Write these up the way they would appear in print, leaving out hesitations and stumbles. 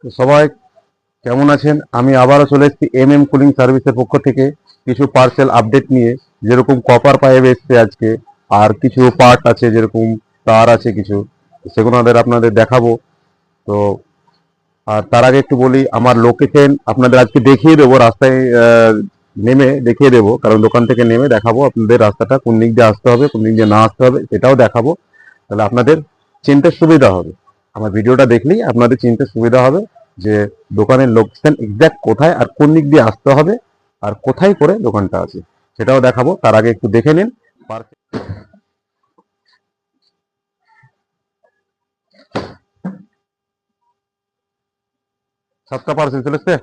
তো সবাই কেমন আছেন? আমি আবারও চলে এসেছি কুলিং সার্ভিসের পক্ষ থেকে কিছু পার্সেল আপডেট নিয়ে। যেরকম কপার পাইপ এসছে আজকে, আর কিছু পার্ট আছে, যেরকম তার আছে কিছু, সেগুলো আপনাদের দেখাবো। তো আর তার আগে একটু বলি, আমার লোকেশন আপনাদের আজকে দেখিয়ে দেবো, রাস্তায় নেমে দেখিয়ে দেবো, কারণ দোকান থেকে নেমে দেখাবো আপনাদের রাস্তাটা কোন দিক দিয়ে আসতে হবে, কোন দিক দিয়ে না আসতে হবে সেটাও দেখাবো। তাহলে আপনাদের চিনতে সুবিধা হবে। আমার ভিডিওটা দেখলেই আপনাদের চিনতে সুবিধা হবে যে দোকানের লোকেশন এক্সাক্ট কোথায়, আর কোন দিক দিয়ে আসতে হবে, আর কোথায় করে দোকানটা আছে সেটাও দেখাবো। তার আগে একটু দেখে নিন। 7টা পার্সেল চলে এসছে।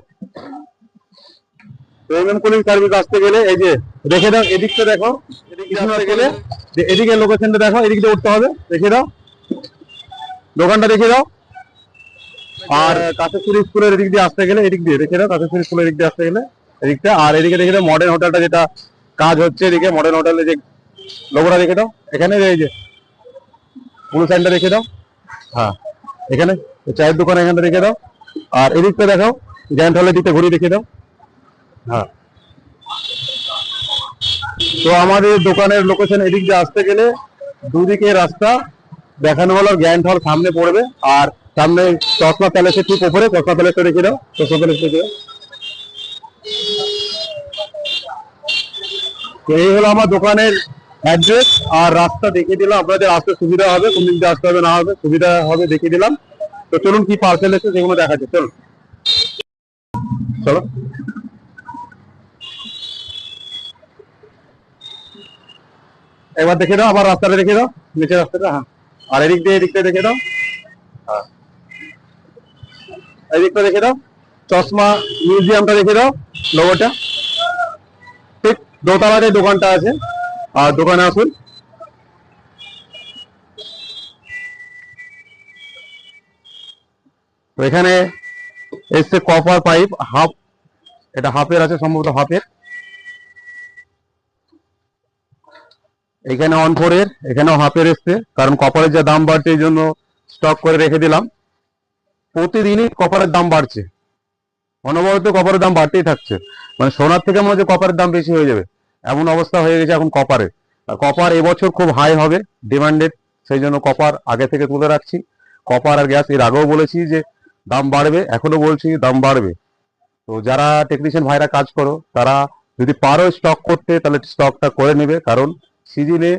কুলিং সার্ভিস আসতে গেলে এই যে রেখে দাও, এদিকটা দেখো, এদিকে আসতে গেলে যে এদিকে লোকেশনটা দেখো, এদিক দিয়ে উঠতে হবে, রেখে দাও, দোকানটা রেখে দাও। আর কাছেশ্বরী স্কুলের এদিক দিয়ে আসতে গেলে এদিক দিয়ে রেখে দাও, কাছেশ্বরী স্কুলের এদিক দিয়ে আসতে গেলে এদিকটা। আর এদিকে রেখে দাও মডার্ন হোটেলটা, যেটা কাজ হচ্ছে এদিকে মডার্ন হোটেলে যে লোগোটা রেখে দাও। এখানে এই যে ব্লু সাইনটা রেখে দাও। হ্যাঁ, এখানে চায়ের দোকান এখানে রেখে দাও। আর এদিকটা দেখাও, গ্র্যান্ড হলের দিকটা ঘুরিয়ে রেখে দাও। হ্যাঁ, তো আমাদের দোকানের লোকেশন এদিক দিয়ে আসতে গেলে দুদিকে রাস্তা দেখানো হলো, গ্র্যান্ড হল সামনে পড়বে, আর সামনে চশমা প্যালেসের ঠিক উপরে চশমা প্যালেসটা রেখে দাও, চশমা প্যালেস রেখে দাও। তো এই হলো আমার দোকানের অ্যাড্রেস, আর রাস্তা দেখিয়ে দিলাম, আপনাদের আসতে সুবিধা হবে, কোন দিক দিয়ে আসতে হবে না হবে সুবিধা হবে দেখিয়ে দিলাম। তো চলুন কি পার্সেল এসে সেগুলো দেখা যাচ্ছে, চলুন চলো। একবার দেখে দাও, আবার রাস্তাটা দেখে দাও, নিচের রাস্তাটা। হ্যাঁ, আর এদিকটা দেখে দাও। হ্যাঁ, এদিকটা দেখে দাও, চশমা মিউজিয়ামটা দেখে দাও, লোগোটা ঠিক দোতলাতে দোকানটা আছে। আর দোকানে আসুন। তো এখানে এসছে কপার পাইপ হাফ, এটা হাফের আছে, সম্ভবত হাফের। এখানে অন ফোর এর, এখানেও হাফের এসছে, কারণ কপারের যা দাম বাড়ছে এই জন্য স্টক করে রেখে দিলাম। প্রতিদিনই কপারের দাম বাড়ছে, অনবরত কপারের দাম বাড়তেই থাকছে। মানে সোনার থেকে মনে হচ্ছে কপারের দাম বেশি হয়ে যাবে, এমন অবস্থা হয়ে গেছে এখন কপারে। আর কপার এবছর খুব হাই হবে ডিমান্ডেড, সেই জন্য কপার আগে থেকে তুলে রাখছি। কপার আর গ্যাস এর আগেও বলেছি যে দাম বাড়বে, এখনো বলছি দাম বাড়বে। তো যারা টেকনিশিয়ান ভাইরা কাজ করো, তারা যদি পারো স্টক করতে, তাহলে স্টকটা করে নেবে, কারণ সিজনে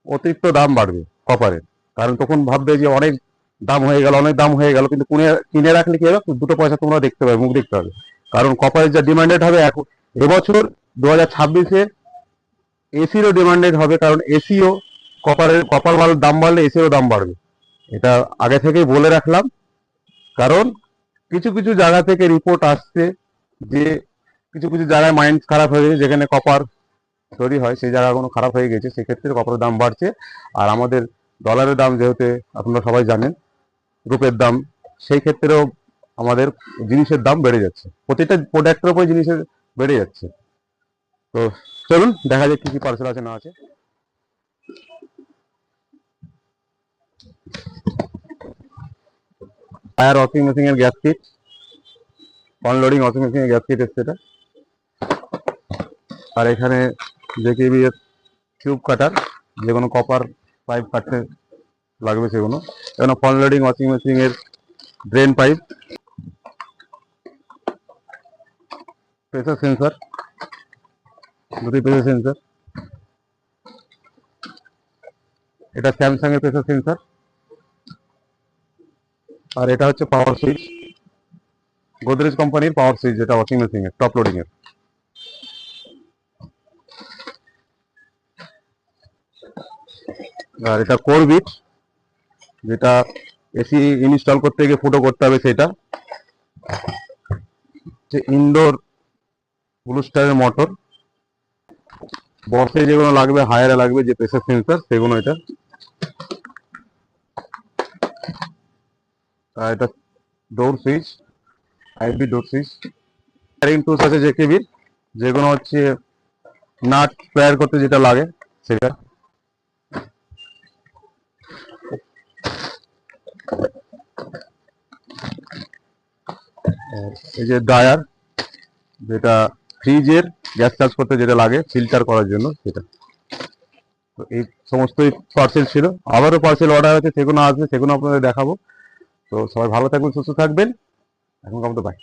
অতিরিক্ত দাম বাড়বে কপারের। কারণ তখন ভাববে যে অনেক দাম হয়ে গেল, অনেক দাম হয়ে গেল, কিন্তু কিনে রাখলে কি হবে, দুটো পয়সা তোমরা দেখতে পাবে, মুখ দেখতে হবে। কারণ কপারের যা ডিমান্ডেড হবে এখন এবছর 2026-এ এসিরও ডিমান্ডেড হবে, কারণ এসিও কপার ভালোর দাম বাড়লে এসিরও দাম বাড়বে। এটা আগে থেকেই বলে রাখলাম, কারণ কিছু কিছু জায়গা থেকে রিপোর্ট আসছে যে কিছু কিছু জায়গায় মাইন্ড খারাপ হয়ে গেছে, যেখানে কপার তৈরি হয় সেই জায়গাগুলো খারাপ হয়ে গেছে, সেক্ষেত্রে কপারের দাম বাড়ছে। আর আমাদের ডলারের দাম যেহেতু আপনারা সবাই জানেন, রূপের দাম, সেই ক্ষেত্রেও আমাদের জিনিসের দাম বেড়ে যাচ্ছে, প্রতিটা প্রোডাক্টের উপরে জিনিসের বেড়ে যাচ্ছে। তো চলুন দেখা যাক কি কি পার্সেল আছে না আছে। ফায়ার ওয়াশিং মেশিন এর গ্যাস কিট, অনলোডিং ওয়াশিং মেশিন এর গ্যাস কিট এসছে এটা। আর এখানে জেকেবি এর কিউব কাটার, যে কোনো কপার পাইপ কাটতে লাগবে সেগুলো। এখানে ফ্রন্ট লোডিং ওয়াশিং মেশিন এর ড্রেন পাইপ, প্রেসার সেন্সর, দুটি প্রেসার সেন্সর। এটা স্যামসাং এর প্রেসার সেন্সর। আর এটা হচ্ছে পাওয়ার সুইচ, গোদরেজ কোম্পানির পাওয়ার সুইচ, যেটা ওয়াশিং মেশিন এর টপ লোডিং এর। আর এটা কোর বিট, যেটা এসি ইনস্টল করতে গিয়ে ফুটো করতে হবে সেটা। যে ইনডোর ব্লুস্টারের মোটর, বক্সে যেগুলো লাগবে, হায়ারে লাগবে যে প্রেসার সেন্সর, সেগুলো এটা। আর এটা ডোর সুইচ, আইপি ডোর সুইচ। ওয়্যারিং টুলস আছে জেকেবির, যেগুলো হচ্ছে নাট স্পেয়ার করতে যেটা লাগে সেটা। আর এই যে ড্রায়ার, যেটা ফ্রিজের গ্যাস চার্জ করতে যেটা লাগে ফিল্টার করার জন্য সেটা। তো এই সমস্তই পার্সেল ছিল, আবারও পার্সেল অর্ডার আছে, সেগুলো আসবে, সেগুলো আপনাদের দেখাবো। তো সবাই ভালো থাকবেন, সুস্থ থাকবেন, এখন মতো বাই।